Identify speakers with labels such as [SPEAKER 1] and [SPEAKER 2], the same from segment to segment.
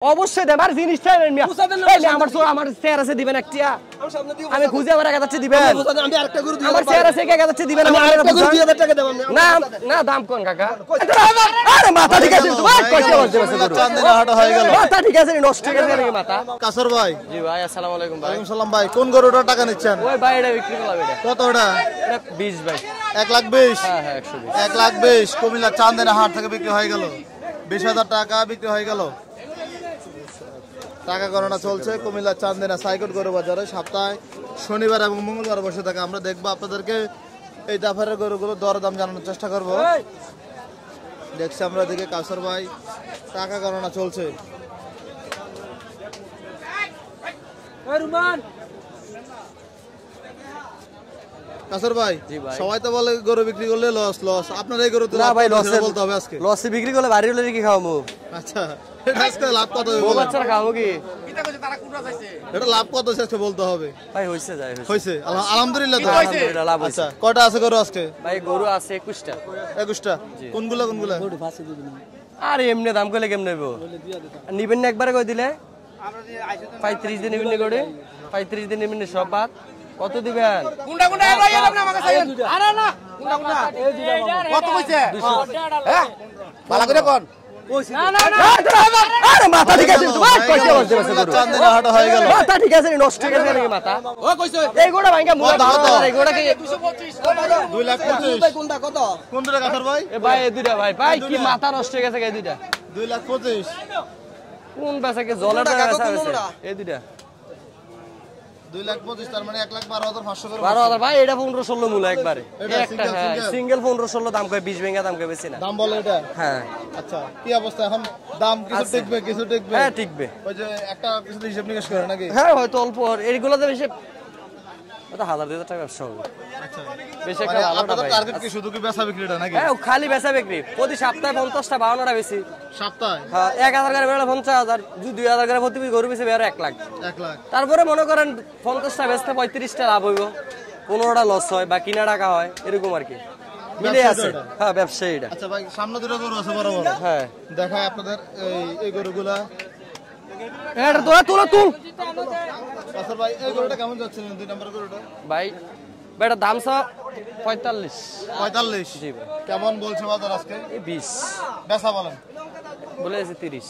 [SPEAKER 1] অবশ্যই দেব আর জিনিসটা আমার আমার চেয়ার আছে দিবেন একটা আমি খুঁজে আবার 1000 টাকা দিবেন আমি আরেকটা গরু দিই আমার চেয়ার আছে 1000 টাকা দিবেন আমি আরেকটা গরু 2000 টাকা দেব না না দাম কোন কাকা আরে মাথা ঠিক আছে তো কইতে বলতে আছে চাঁদনা হাট হয়ে গেল মাথা ঠিক আছে নষ্ট হয়ে গেছে নাকি মাথা কাসর ভাই জি ভাই আসসালামু আলাইকুম ভাই ওয়ালাইকুম সালাম ভাই কোন গরুটার টাকা নিচ্ছেন ওই ভাই এটা বিক্রি করলাম এটা কত ওটা এটা 20 ভাই 120 হ্যাঁ হ্যাঁ 120 120 কুমিল্লা চাঁদনা হাট থেকে বিক্রি হয়ে গেল 20000 টাকা বিক্রি হয়ে গেল টাকা গণনা চলছে কুমিল্লা চাঁদনা সাইকট গরু বাজারে সপ্তাহে শনিবার এবং মঙ্গলবার বসে থাকে আমরা দেখব আপনাদেরকে এই দাফারের গরুগুলো দরদাম জানানোর চেষ্টা করব দেখছি আমরা দিকে কাসর ভাই টাকা গণনা চলছে কাসর ভাই সবাই তো বলে গরু বিক্রি করলে লস লস আপনার এই গরু তো না ভাই লস বলতে হবে আজকে লসে বিক্রি করলে বাড়ি হলে কি খাওয়ামু আচ্ছা এটা আজকে লাভ কত হবে বল বাচ্চা খাওয়ামু কি এটা কইছে তারা কুড়া চাইছে এটা লাভ কত আজকে বলতে হবে ভাই হইছে যায় হইছে আলহামদুলিল্লাহ তো আলহামদুলিল্লাহ লাভ হইছে আচ্ছা কয়টা আছে গরু আজকে ভাই গরু আছে 21টা 21টা কোনগুলা গরু ফাঁসি দিবেন আরে এমনি দাম কইলে কেমনে নেব নিবেন না একবারে কই দিলে আমরা যে 35 দিন নিবেন করে 35 দিন নিবেন সব বাদ কত দিবেন কোনটা কোনটা ভাই এলাম না আমাকে চাই আরে না কোনটা কোনটা এই দিবা কত কইছে 200 হ্যাঁ ভালো করে কোন কইছে না না না আরে মাথা ঠিক আছে তো কইতে বলতে আছে গরু চাঁদনা হাট হয়ে গেল মাথা ঠিক আছে নষ্ট হয়ে গেছে নাকি মাথা ও কইছে এই গোড়া ভাঙা মুলা এই গোড়া কি 225 225 ভাই কোনটা কত কোন দুটা কাছর ভাই এ ভাই এই দুইটা ভাই ভাই কি মাথা নষ্ট হয়ে গেছে এই দুইটা 225 কোন বেচাকে জলের টাকা আছে এই দুইটা 225 তার মানে 1,12,500 করে 12000 ভাই এটা 15-16 মূলা একবারে একটা হ্যাঁ সিঙ্গেল 15-16 দাম কয় 20 ভেঙা দাম কয় বেশি না দাম বলে এটা হ্যাঁ আচ্ছা কি অবস্থা এখন দাম কিছু টিকবে হ্যাঁ টিকবে ওই যে একটা কিছু হিসাব নিকাশ করে নাকি হ্যাঁ হয়তো অল্প এগুলোতে বেশি এটা 1000 টাকা ব্যবসা হবে আচ্ছা বেশি একটা ভালো না ভাই টার্গেট কি শুধু কি বেচা বিক্রিটা নাকি হ্যাঁ খালি বেচা বিক্রি প্রতি সপ্তাহে 50টা 52টা বেশি সপ্তাহে হ্যাঁ 1000 করে বেচলে 50000 2000 করে প্রতি গরু বেচে বের 1 লাখ তারপরে মনে করেন 50টা বেচতে 35টা লাভ হইব 15টা লস হয় বা কিনা টাকা হয় এরকম আর কি মিলে আছে হ্যাঁ ব্যবসায়ী এটা আচ্ছা ভাই সামনে দুটো গরু আছে বড় বড় হ্যাঁ দেখাই আপনাদের এই গরুগুলা এটা তোলা তুল আচ্ছা ভাই এই গরুটা কেমন যাচ্ছে 2 নম্বর গরুটা ভাই বেটা দাম 45 জি ভাই কেমন বলছে বাজার আজকে এই 20 বেচা বলেন বলেছে 30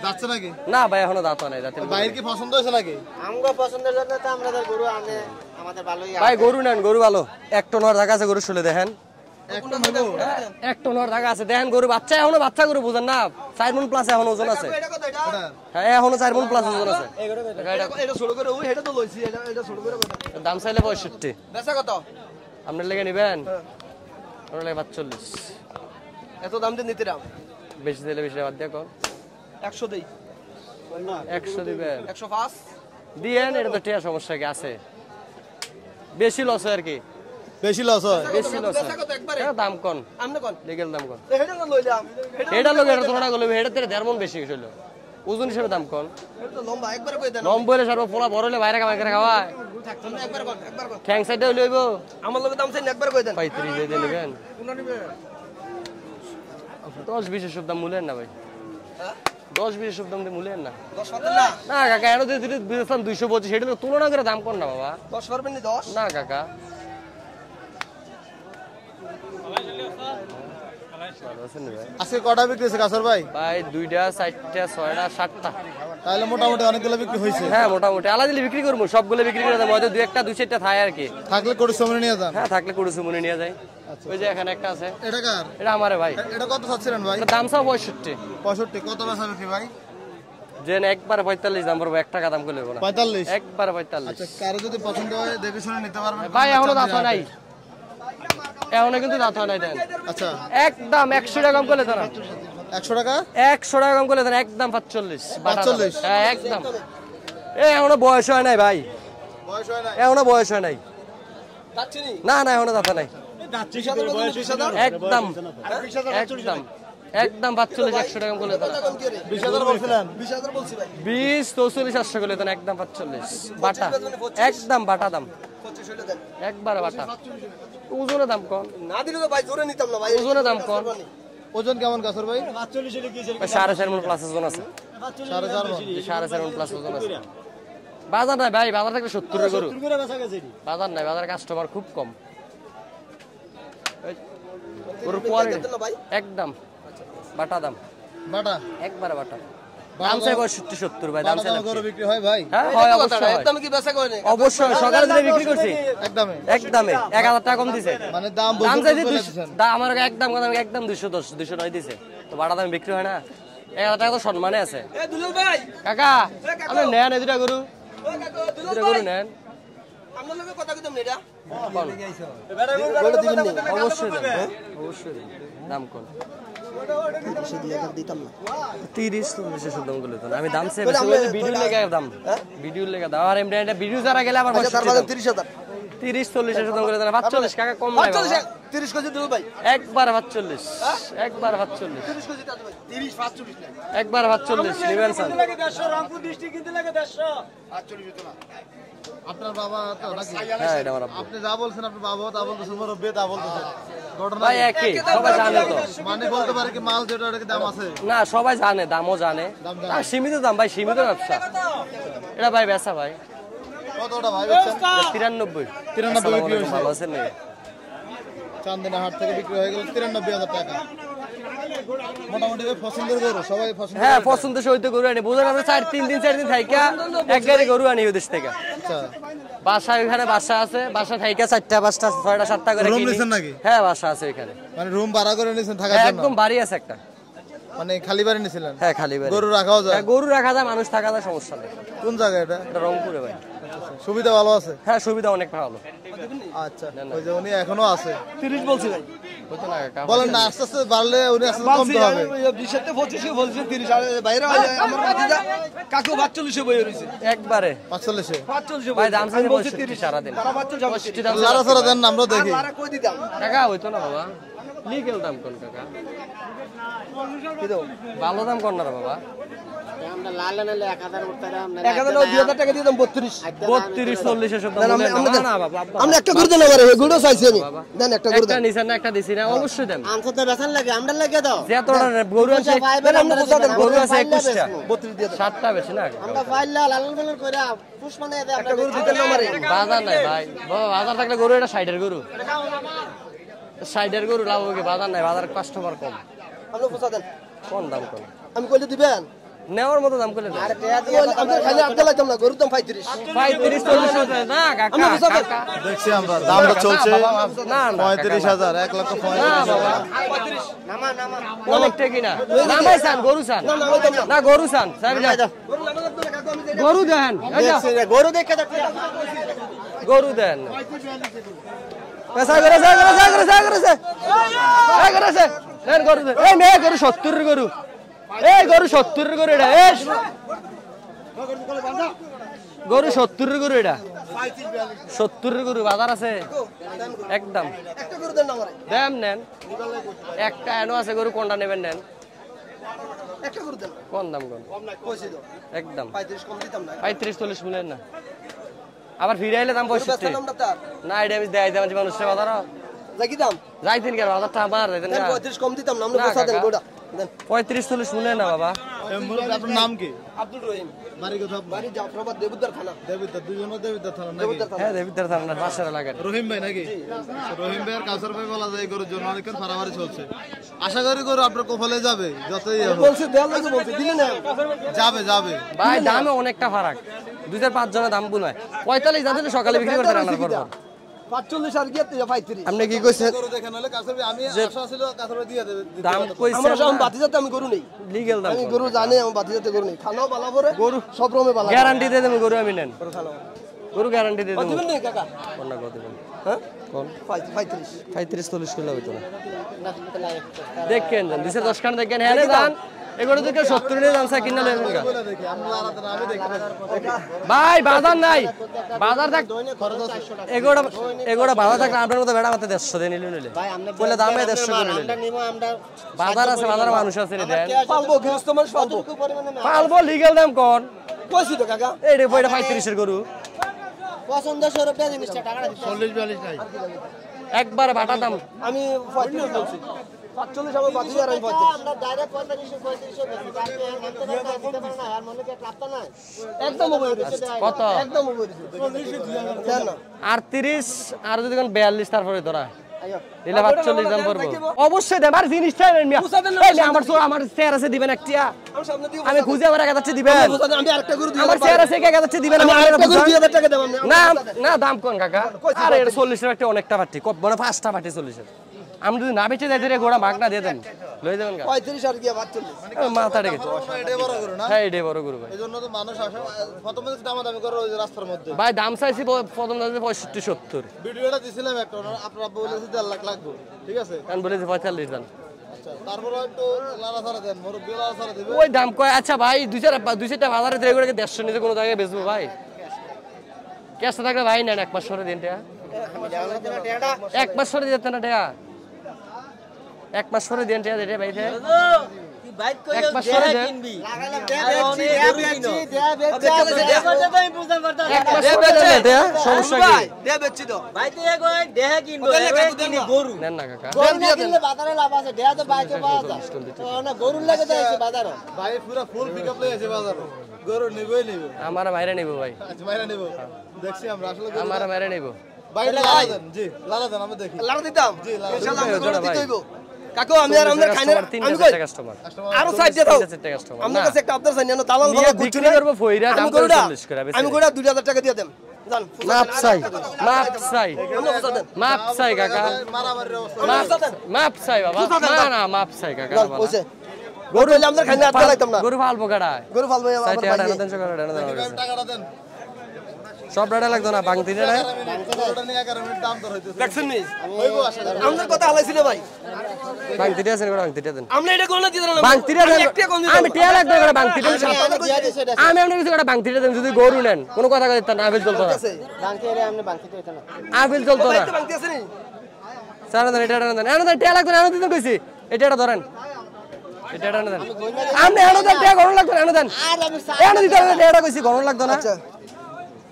[SPEAKER 1] যাচ্ছে নাকি না ভাই এখনো দাঁত নাই যাতে ভাইয়ের কি পছন্দ হয়েছে নাকি আমগো পছন্দের জন্য তো আমরা গরু আনে আমাদের ভালোই ভাই গরু নেন গরু ভালো এক টন হওয়ার জায়গা আছে গরু শুলে দেখেন এক টন হওয়ার জায়গা আছে দেখেন গরু বাচ্চা এখনো বাচ্চা গরু বুঝেন না 4 মণ প্লাস এখন ওজন আছে হ্যাঁ এখনো 4 মণ প্লাস ওজন আছে এটা ছোট করে ওই এটা তো লইছি এটা ছোট করে দাম চাইলে 65 বেচা কত আপনার লেগে নেবেন ওর লেগে 45 এত দাম দিয়ে নিতে দাম বেশি দিলে বেশি বাদ দিয়া কোন 100 দেই 100 দিবেন 105 দিয়েন এটা তো টিয়া সমস্যা কি আছে বেশি লস হয় আর কি বেশি লস হয় দাম কোন আমনে কোন লিগ্যাল দাম কোন এটা না লইলাম এটা লগে এটা তোড়া গলে এটা তেরে 1.5 মণ বেশি হইলো ওজন হিসেবে দাম কোন এটা তো লম্বা একবারে কই দেন লম্বা হলে সর্ব পোলা বড় হলে বাইরে কামাই করে খাওয়ায় তুমি একবার কোন ঠ্যাং সাইডে লইবো আমার লগে দাম চাই একবার কই দেন 35 দিয়ে নেবেন কোন নিবে 10-20 এর দাম মূলেন না ভাই হ্যাঁ 10-20 এর দাম দিয়ে মূলেন না 10 পাবেন না না কাকা এর যদি দিতেন 225 সেটা তো তুলনা করে দাম কোন না বাবা 10 পারবেন না 10 না কাকা আজকে কটা বিক্রি হয়েছে কাসর ভাই ভাই 2টা 4টা 6টা 7টা তাহলে মোটামুটি অনেকগুলো বিক্রি হয়েছে হ্যাঁ মোটামুটি আলাদা বিক্রি করব সবগুলো বিক্রি করে দেব হয়তো 2-1টা থাকে আর কি থাকলে করে সময় নিয়ে যান হ্যাঁ থাকলে করে সময় নিয়ে যায় ওই যে এখানে একটা আছে এটা কার এটা আমারে ভাই এটা কত চাচ্ছিলেন ভাই এটা দাম 65 কত বেচা বিক্রি ভাই যেন একবার 45 দাম পড়বে 1 টাকা দাম করে নেব না 45 একবার 45 আচ্ছা কারো যদি পছন্দ হয় দেখে শুনে নিতে পারবেন ভাই এখনো দাঁত নাই এখনো কিন্তু দাঁত নাই দেন আচ্ছা একদম 100 টাকা কম করে দেন 100 টাকা কম করে দেন একদম 45 হ্যাঁ একদম এখনো বয়স হয় নাই ভাই এখনো বয়স হয় নাই না না এখনো দাঁত নাই একদম 45 100 টাকা করে দেন 20000 বলছিলেন 20000 বলছি ভাই 20 44 800 করে দেন একদম 45 বাটা একদম বাটা দাম 25 হলে দেন একবার বাটা ওজনের দাম কোন না দিলে তো ভাই জোরে নিতাম না ভাই ওজনের দাম কোন
[SPEAKER 2] ওজন কেমন কাসর ভাই?
[SPEAKER 1] 4.5 মণ প্লাস ওজন আছে। 4.5 মণ প্লাস ওজন আছে। বাজার নাই ভাই, বাজার থাকলে 70 এর গরু। বাজার নাই, বাজার কাস্টমার খুব কম। গরুর কোয়ালিটি একদম বাটা দাম।
[SPEAKER 2] বাটা
[SPEAKER 1] একবারে বাটা। দাম চাই 65 70 ভাই, দাম চাই।
[SPEAKER 2] গরু বিক্রি হয় ভাই?
[SPEAKER 1] হ্যাঁ হয় অবশ্যই। একদম কি বেচা করেন? অবশ্যই সকালে দিনে বিক্রি করছি একদমে। একদমে 1000 টাকা কম দিছে।
[SPEAKER 2] মানে দাম
[SPEAKER 1] দাম চাই দিছেন। দাম আমার একদম কথা একদম 210 209 দিছে। তো বাটা দামে বিক্রি হয় না। 1000 টাকা তো সম্মানে আছে। এ দুলাল ভাই কাকা আপনি নেন এই দুটা গরু। দুটা গরু নেন। আপনার লগে কথা কইতাম না এটা। অবশ্যই দেন, অবশ্যই দাম কম। 30-40 দাম বলে তো আমি দাম চাই ভিডিও লেগে দাম, ভিডিও লেগে দাও। আর এমনি ভিডিও যারা গেলে আবার 30,000 30-40 দাম করে দেন। 45 কাকা কম নাই 30 কেজি দিল ভাই। একবার 45 একবার 45 30 কেজি দাও ভাই। 30 45 না একবার 45 নিবেন স্যার। লাগে 150 রংপুর ডিস্ট্রিক্ট কিনতে লাগে 150 48 হতো না।
[SPEAKER 2] আপনার বাবা তো নাকি?
[SPEAKER 1] হ্যাঁ এটা আমার আব্বা।
[SPEAKER 2] আপনি যা বলছেন আপনার বাবা তা বলতেছেন, মুরব্বি তা বলতেছেন। ঘটনা
[SPEAKER 1] ভাই একই, সবাই জানে তো।
[SPEAKER 2] মানে বলতে পারে কি মাল যেটা ওটার দাম আছে?
[SPEAKER 1] না সবাই জানে, দামও জানে। দাম সীমিত দাম ভাই, সীমিত ব্যবসা। এটা ভাই বেচা ভাই।
[SPEAKER 2] কতটা ভাই বেচছেন?
[SPEAKER 1] 93 বিক্রি হয়েছে। ভালো আছে নে?
[SPEAKER 2] চান্দিনা হাট থেকে বিক্রি হয়ে গেল 93,000 টাকা। মোটামুটি পছন্দের গরু সবাই পছন্দ।
[SPEAKER 1] হ্যাঁ পছন্দ সহিত গরু আনি। বোঝা গেছে 4 দিন থাইকা এক গাড়ি গরু আনি ওদেশ থেকে।
[SPEAKER 2] আচ্ছা
[SPEAKER 1] বাসা ওখানে বাসা আছে, বাসা থাইকা 4টা 5টা 6টা 7টা করে
[SPEAKER 2] রুম নিছেন নাকি?
[SPEAKER 1] হ্যাঁ বাসা আছে ওখানে।
[SPEAKER 2] মানে রুম ভাড়া করে নিছেন থাকার জন্য?
[SPEAKER 1] একদম বাড়ি আছে একটা।
[SPEAKER 2] মানে খালি বাড়ি নিছিলেন?
[SPEAKER 1] হ্যাঁ খালি বাড়ি।
[SPEAKER 2] গরু রাখাও যায়?
[SPEAKER 1] হ্যাঁ গরু রাখা যায়, মানুষ থাকা যায়, সমস্যা নেই।
[SPEAKER 2] কোন জায়গা এটা?
[SPEAKER 1] এটা রংপুরে ভাই।
[SPEAKER 2] সুবিধা ভালো আছে?
[SPEAKER 1] হ্যাঁ সুবিধা অনেক ভালো।
[SPEAKER 2] আচ্ছা ওই যে উনি এখনো আছে
[SPEAKER 1] 30 বলছি ভাই। হতো না কাকা
[SPEAKER 2] বলেন না, আস্তে আস্তে বাড়লে উনি আস্তে আস্তে কমতে হবে।
[SPEAKER 3] 20 থেকে 25 বলছে 30 আর বাইরে আমার ভাতিজা কাকু 45 বই রইছে
[SPEAKER 1] একবারে
[SPEAKER 2] 45
[SPEAKER 1] ভাই। দাম চাই 35 সারা দিন।
[SPEAKER 2] লারা সারা দেন আমরা দেখি।
[SPEAKER 3] লারা কই দিতাম
[SPEAKER 1] কাকা হইতো না বাবা। লিগ্যাল দাম কোন কাকা? কি দাও? ভালো দাম কোন না রে বাবা?
[SPEAKER 3] আমরা লাল নালে 1000 উঠতারা আমরা 1000 টাকা দিয়ে দাম 32
[SPEAKER 1] 40 এসব দাম বলে না বাবা।
[SPEAKER 3] আমরা একটা করে দেন আমারে গুড়ো চাইছি আমি। দেন একটা করে
[SPEAKER 1] একটা নিছেন না, একটা দিছি না, অবশ্যই দেন।
[SPEAKER 3] আনসারটা বেচান লাগে আমরা লাগে দাও।
[SPEAKER 1] যতটা গরু আছে
[SPEAKER 3] আমরা বুঝা দেন।
[SPEAKER 1] গরু আছে 21টা
[SPEAKER 3] 32 দিয়ে দাও।
[SPEAKER 1] 7টা বেশি না।
[SPEAKER 3] আমরা ফাইল লাল লাল কইরা পুষ্পনে দে আমরা গরু দিতে আমারে।
[SPEAKER 1] বাজার নাই ভাই বাবা। বাজার থাকলে গরু এটা সাইডের গরু, সাইডের গরু লাভ হবে। বাজার নাই, বাজার কাস্টমার কম।
[SPEAKER 3] আমরা বুঝা দেন
[SPEAKER 1] কোন দাম কোন?
[SPEAKER 3] আমি কইলে দিবেন
[SPEAKER 1] নেওয়ার মতো দাম করে
[SPEAKER 3] আরে টেয়া দিয়ে আমরা খালি আড্ডা লাইতাম না। গরুর দাম 35
[SPEAKER 1] 35-40 না কাকা।
[SPEAKER 2] দেখছি আমরা দামটা চলছে
[SPEAKER 1] না
[SPEAKER 2] 35,000 1 লক্ষ 35,000।
[SPEAKER 3] নামা নামা
[SPEAKER 1] অনেকটা কিনা নামাই চান, গরু চান না, গরু চান সাহেব যা। গরু দেন,
[SPEAKER 3] গরু দেখে দাও।
[SPEAKER 1] গরু দেন। গরু দেন। এই মেয়ে গরু 70 এর গরু, এই গরু 70 এর গরু এটা। গরু 70 এর গরু এটা, 70 এর গরু। বাজার আছে একদম।
[SPEAKER 3] একটা গরু দেন আমারে।
[SPEAKER 1] দেন নেন একটা এনো আছে গরু, কোনটা নেবেন নেন।
[SPEAKER 3] একটা গরু দেন।
[SPEAKER 1] কোন দাম কোন?
[SPEAKER 3] কম নাই কইছি দাও
[SPEAKER 1] একদম
[SPEAKER 3] 35 কম দিতাম না।
[SPEAKER 1] 35-40 মিলেন না। আবার ফিরে আইলে দাম 65
[SPEAKER 3] নামটা তার
[SPEAKER 1] না। এটা আমি দেই দাম মানুষের বাজার
[SPEAKER 3] লাগি দাম
[SPEAKER 1] যাইতেন কি বাজারটা আমার যাইতেন না।
[SPEAKER 3] 35 কম দিতাম না। আমরা বুঝা দেন গোটা দেন।
[SPEAKER 1] 35-40 মিলেন না বাবা।
[SPEAKER 2] আপনার নাম কি?
[SPEAKER 3] আব্দুল রহিম।
[SPEAKER 2] বাড়ি কোথায়?
[SPEAKER 3] বাড়ি জাফরাবাদ দেবুদ্দার থানা।
[SPEAKER 2] দেবিদ্দার। দুজনে দেবিদ্দার থানা নাকি?
[SPEAKER 3] দেবুদ্দার থানা।
[SPEAKER 1] হ্যাঁ দেবিদ্দার থানা পাশের এলাকার।
[SPEAKER 2] রহিম ভাই নাকি? রহিম ভাই আর কাউসার ভাই বলা যায় গরুর জন্য অনেকক্ষণ ফারাফারি চলছে। আশা করি গরু আপনার কপালে যাবে, যতই হোক।
[SPEAKER 3] বলছে দেওয়া লাগে বলছে দিলে না।
[SPEAKER 2] যাবে যাবে
[SPEAKER 1] ভাই দামে অনেকটা ফারাক। 2-5 জনের দাম বুনায় 45 জানেন সকালে বিক্রি করতে রান্নার পর
[SPEAKER 3] 45 আর গিয়ে 35।
[SPEAKER 1] আপনি কি কইছেন?
[SPEAKER 2] গরু দেখেন হলে কাউসার ভাই আমি আশা ছিল কাউসার ভাই দিয়ে দেবে।
[SPEAKER 1] দাম কইছেন
[SPEAKER 3] আমরা সব বাতিজাতে আমি গরু নেই।
[SPEAKER 1] লিগ্যাল দাম
[SPEAKER 3] আমি গরু জানি, আমি বাতিজাতে গরু নেই। খানাও বালা পরে
[SPEAKER 1] গরু
[SPEAKER 3] সব রকমে বালা।
[SPEAKER 1] গ্যারান্টি দিয়ে দেবেন গরু আমি নেন।
[SPEAKER 3] খানাও
[SPEAKER 1] গরু গ্যারান্টি দিয়ে দেবেন।
[SPEAKER 3] দিবেন না কাকা?
[SPEAKER 1] কোন না কত দেবেন?
[SPEAKER 3] হ্যাঁ
[SPEAKER 1] কোন
[SPEAKER 3] 35
[SPEAKER 1] 35-40 কিলো হইতো না।
[SPEAKER 3] না না
[SPEAKER 1] দেখেন যান 10 খান দেখেন। হ্যাঁ যান এগুলো থেকে 70 নিয়ে দাম চা কিনা লেবেন গা।
[SPEAKER 2] দেখি আমরা আলাদা আমি দেখি
[SPEAKER 1] ভাই বাজার নাই, বাজার থাক এগোটা বাজার থাকলে আপনার মতো বেড়া মাতে 150 দিয়ে নিলে নিলে বলে দামে 150 করে নিলে। বাজার আছে, বাজারে মানুষ আছে নি দেন।
[SPEAKER 3] পালবো গৃহস্থ মানুষ পালবো।
[SPEAKER 1] পালবো লিগ্যাল দাম কোন?
[SPEAKER 3] কইছি তো কাকা।
[SPEAKER 1] এই রে বইটা 35 এর গরু।
[SPEAKER 3] পছন্দ স্বরূপ জিনিসটা টাকাটা দিতে
[SPEAKER 2] 40-42 নাই।
[SPEAKER 1] একবার বাটা দাম
[SPEAKER 3] আমি 35 বলছি। 45 আমার 25 আর আমি 35
[SPEAKER 4] আমরা ডাইরেক্ট 45 বেশি কাকে আনতে পারে না আর মনে কি ক্লাবটা না
[SPEAKER 3] একদম উপরে
[SPEAKER 1] কত
[SPEAKER 3] একদম উপরে দেন না
[SPEAKER 1] 38 আর যদি কোন 42 তারপরে তোরা
[SPEAKER 3] আইও
[SPEAKER 1] দিলে 45 দাম পড়বো অবশ্যই দেব আর জিনিসটা মিয়া আমার চেয়ার আছে দিবেন একটিয়া
[SPEAKER 3] আমি সামনে দিয়ে
[SPEAKER 1] আমি খুঁজে আমার 1000 টাকা দিবেন
[SPEAKER 3] আমি আরেকটা গরু দিই
[SPEAKER 1] আমার চেয়ার আছে 1000 টাকা দিবেন আমার
[SPEAKER 3] আরেকটা গরু 2000 টাকা দেব আমি
[SPEAKER 1] না না দাম কোন কাকা আরে এটা 40 এর একটা অনেকটা পাটি বড় 5টা পাটি 40 এর আমি যদি না বেচে যাই রে গোড়া মাগনা দিয়ে দেন লই দেবেন কা
[SPEAKER 3] 35 আর গিয়া 45
[SPEAKER 1] মাথা রেখে
[SPEAKER 2] এটাই বড় গরু না
[SPEAKER 1] হ্যাঁ এটাই বড় গরু ভাই
[SPEAKER 2] এইজন্য তো মানুষ আসে প্রথমে দামাদামি করে ওই যে রাস্তার মধ্যে
[SPEAKER 1] ভাই দাম চাইছি প্রথম দাম 65 70
[SPEAKER 2] ভিডিওটা দিছিলাম একটা আপনারা বলেছে 1.5 লাখ লাগবে ঠিক আছে
[SPEAKER 1] আমি বলেছি 45 দাম
[SPEAKER 2] আচ্ছা তারপর একটু লাড়াছাড়া দেন মুরব্বি লাড়াছাড়া দিবে
[SPEAKER 1] ওই দাম কয় আচ্ছা ভাই 2-4টা বাজারে থেকে 150 নিতে কোনো জায়গায় বেচবো ভাই ক্যাশ থাকলে ভাই নেন এক মাস পরে দিন টাকা এক মাস পরে দিতে না টাকা এক মাস পরে দিন টাকা দিতে ভাই এক মাস পরে দেন এক মাস পরে দেন টাকা সমস্যা কি
[SPEAKER 3] দে বেচছি তো
[SPEAKER 4] ভাই তো এক দেহা কিনবো কিনি গরু
[SPEAKER 1] নেন না কাকা
[SPEAKER 4] গরু না কিনলে বাজারে লাভ আছে দেহা তো বাইকে পাওয়া যায় তো না গরুর লাগে যাইছে বাজারে
[SPEAKER 2] ভাই পুরো ফুল পিকআপ লই আছে বাজারে গরু নিবই নিবে
[SPEAKER 1] আমার বাইরে নেব ভাই
[SPEAKER 2] আচ্ছা বাইরে নিব দেখছি আমরা আসলে
[SPEAKER 1] আমার বাইরে নেব
[SPEAKER 2] ভাই লাড়া দেন জি লাড়া দেন আমরা দেখি
[SPEAKER 3] লাড়া দিতাম
[SPEAKER 2] জি লাড়া
[SPEAKER 3] ইনশাআল্লাহ আমরা
[SPEAKER 1] জোড়া
[SPEAKER 3] গরু
[SPEAKER 1] ভাই।
[SPEAKER 3] দিতে হইব কাকু আমি আর আমাদের খাইনা আমি কই
[SPEAKER 1] 3টা কাস্টমার
[SPEAKER 3] আরো সাইড দিয়ে দাও
[SPEAKER 1] 3টা কাস্টমার
[SPEAKER 3] আমার কাছে একটা আবদার চাই না দালাল
[SPEAKER 1] নিয়ে
[SPEAKER 3] ভালো
[SPEAKER 1] বিক্রি
[SPEAKER 3] ঘুরছুনে
[SPEAKER 1] করবো ফইরা দাম করে 40 করে
[SPEAKER 3] আমি কইরা 2000 টাকা দিয়ে দেন জান
[SPEAKER 1] মাপ চাই মাপ চাই কাকা
[SPEAKER 2] মারামারির অবস্থা
[SPEAKER 1] মাপ চাই বাবা না না মাপ চাই কাকা
[SPEAKER 3] জান কইছে গরু হইলে আমরা খাইনা আটটা লাইতাম না
[SPEAKER 1] গরু ফালবো কাটা
[SPEAKER 3] গরু ফালবো
[SPEAKER 1] চাই
[SPEAKER 3] আবার
[SPEAKER 1] টাকা
[SPEAKER 3] ভাই
[SPEAKER 1] দেন সকালে দেন
[SPEAKER 2] টাকাটা দেন
[SPEAKER 1] সব ডাটা লাগতো না বাংতি না
[SPEAKER 2] গরুটা নিয়ে 11 মিনিট দাম দর হইতেছে
[SPEAKER 3] দেখছেন নি
[SPEAKER 2] হইবো আসা
[SPEAKER 3] আমাদের কথা হালাইছিল ভাই
[SPEAKER 1] বাংতি আছে না বাংতি দেন
[SPEAKER 3] আমরা এটা কোন দিতে না
[SPEAKER 1] বাংতি দেন আমি টিয়া লাগতো না বাংতি দেন আমি আপনি কিছু একটা বাংতি দেন যদি গরু নেন কোনো কথা কইতে না আবিল চলতো না
[SPEAKER 4] বাংকে রে আমনে বাংকে তো এটা না
[SPEAKER 1] আবিল চলতো না
[SPEAKER 3] বাংতি আছে নি
[SPEAKER 1] স্যার দেন এটা দেন এনে দেন টিয়া লাগতো না এনে দিতে কইছি এটা ধরেন এটা দেন আমি এনে দেন টিয়া গরু লাগতো না এনে দেন এনে দিতে এটা কইছি গরু লাগতো না
[SPEAKER 3] আচ্ছা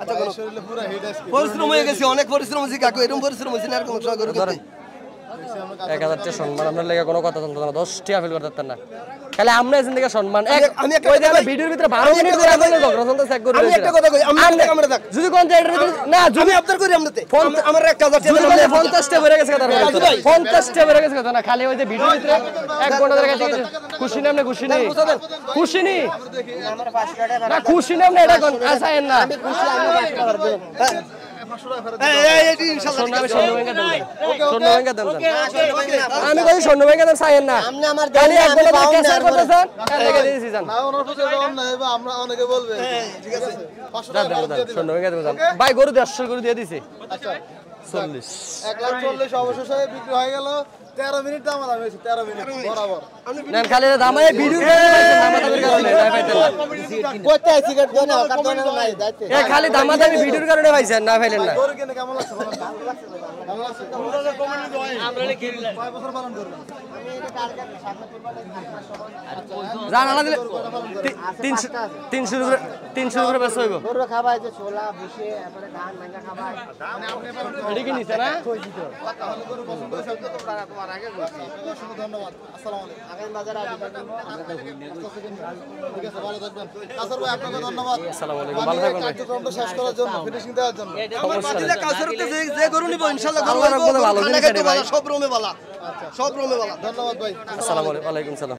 [SPEAKER 3] আচ্ছা গরু
[SPEAKER 2] শরীরে পুরো হিট আছে
[SPEAKER 3] পরিশ্রম হয়ে গেছে অনেক পরিশ্রম হয়েছে কাকু এরকম পরিশ্রম হয়েছে না এরকম গরু কিনতে
[SPEAKER 1] 1000 টাকা সম্মান আপনার লেগে কোনো কথা চলতো না 10 টাকা ফিল করতে না খালি আমরা এসেন থেকে সম্মান
[SPEAKER 3] আমি একটা
[SPEAKER 1] ওই
[SPEAKER 3] কথা
[SPEAKER 1] দেখো
[SPEAKER 3] কই।
[SPEAKER 1] ভিডিওর ভিতরে 12 মিনিট করে আপনাদের ঝগড়া চলতে চেক করে
[SPEAKER 3] আমি একটা কথা কই আমি একটা ক্যামেরা দেখ
[SPEAKER 1] যদি কোন জায়গায় না
[SPEAKER 3] আমি
[SPEAKER 1] যদি
[SPEAKER 3] আবদার করি আমরাতে
[SPEAKER 1] ফোন
[SPEAKER 3] আমার 1000 টাকা
[SPEAKER 1] যদি
[SPEAKER 3] দিলে
[SPEAKER 1] বলে 50 টাকা বেড়ে গেছে কথা
[SPEAKER 3] রাজু ভাই।
[SPEAKER 1] 50 টাকা বেড়ে গেছে কথা না খালি ওই যে ভিডিওর ভিতরে 1 ঘন্টা ধরে গেছে খুশি না আপনি খুশি নেই খুশি নেই
[SPEAKER 4] আমার 5 টাকা
[SPEAKER 1] না খুশি না আপনি এটা কোন আসায়েন না
[SPEAKER 4] খুশি আমি 5 টাকা দেব
[SPEAKER 3] এই ইনশাআল্লাহ
[SPEAKER 1] স্বর্ণ আমি স্বর্ণ ব্যাংকে দেন স্বর্ণ ব্যাংকে দেন আমি কই স্বর্ণ ব্যাংকে দেন চাইেন না
[SPEAKER 4] আপনি আমার
[SPEAKER 1] খালি
[SPEAKER 4] দেন
[SPEAKER 1] 1 ঘন্টা ধরে ক্যান্সেল করতেছেন এর লেগে দিয়েছি জান
[SPEAKER 2] না ওনার কাছে দাম না এবার আমরা অনেকে বলবে ঠিক আছে 500 টাকা বাদ দিয়ে দিলাম
[SPEAKER 1] স্বর্ণ ব্যাংকে দেন ভাই গরু 150 করে দিয়ে দিছি
[SPEAKER 2] আচ্ছা
[SPEAKER 1] 40
[SPEAKER 2] 1,40,000 অবশেষে বিক্রি হয়ে গেল 13 মিনিট দাম দাম হয়েছে 13 মিনিট বরাবর
[SPEAKER 1] নেন খালি দাম এই ভিডিও দামাদামির কারণে নাই পাইতেন না
[SPEAKER 4] কইতে সিগারেট দেন কাট দেন নাই যাইতে
[SPEAKER 1] এ খালি দামাদামি ভিডিওর কারণে পাইছেন না পাইলেন না
[SPEAKER 2] গরু কিনে কেমন লাগছে বলেন কেমন লাগছে আমরা কিনলাম 5 বছর পালন করবেন
[SPEAKER 4] আমি এটা টার্গেট সামনে করব
[SPEAKER 1] জান আনা দিলে 300 করে বেশ হইব
[SPEAKER 4] গরু খাবাই যে ছোলা ভুসি তারপরে ধান ভাঙা খাবাই
[SPEAKER 1] এডি কি নিছে না
[SPEAKER 2] তাহলে গরু পছন্দ হয়েছে তো তোমার আগে বলছি অসংখ্য ধন্যবাদ আসসালামু আলাইকুম
[SPEAKER 4] আগামী বাজারে আসবেন
[SPEAKER 2] ঠিক আছে ভালো থাকবেন কাসর ভাই আপনাকে ধন্যবাদ
[SPEAKER 1] আসসালামু আলাইকুম ভালো থাকবেন ভাই
[SPEAKER 2] কার্যক্রমটা শেষ করার জন্য ফিনিশিং দেওয়ার জন্য
[SPEAKER 3] আমার বাতিলে কাজের উপরে যে গরু নিব ইনশাআল্লাহ গরু
[SPEAKER 1] আল্লাহ রাব্বুল ভালো জিনিস
[SPEAKER 3] খানা খাইতে
[SPEAKER 1] দেবে ভাই।
[SPEAKER 3] ভালো, সব রুমে ভালো সব রুমে ভালো
[SPEAKER 2] ধন্যবাদ ভাই
[SPEAKER 1] আসসালামু আলাইকুম ওয়া আলাইকুম সালাম